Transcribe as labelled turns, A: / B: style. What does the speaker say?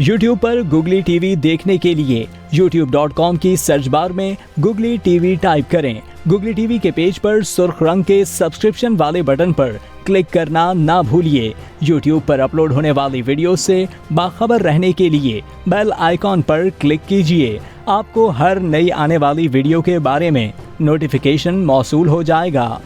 A: YouTube पर googly TV देखने के लिए youtube.com की सर्च बार में गुगली टीवी टाइप करें। गुगली टीवी के पेज पर सुर्ख रंग के सब्सक्रिप्शन वाले बटन पर क्लिक करना ना भूलिए। YouTube पर अपलोड होने वाली वीडियो से बाखबर रहने के लिए बेल आइकॉन पर क्लिक कीजिए। आपको हर नई आने वाली वीडियो के बारे में नोटिफिकेशन मौसूल हो जाएगा।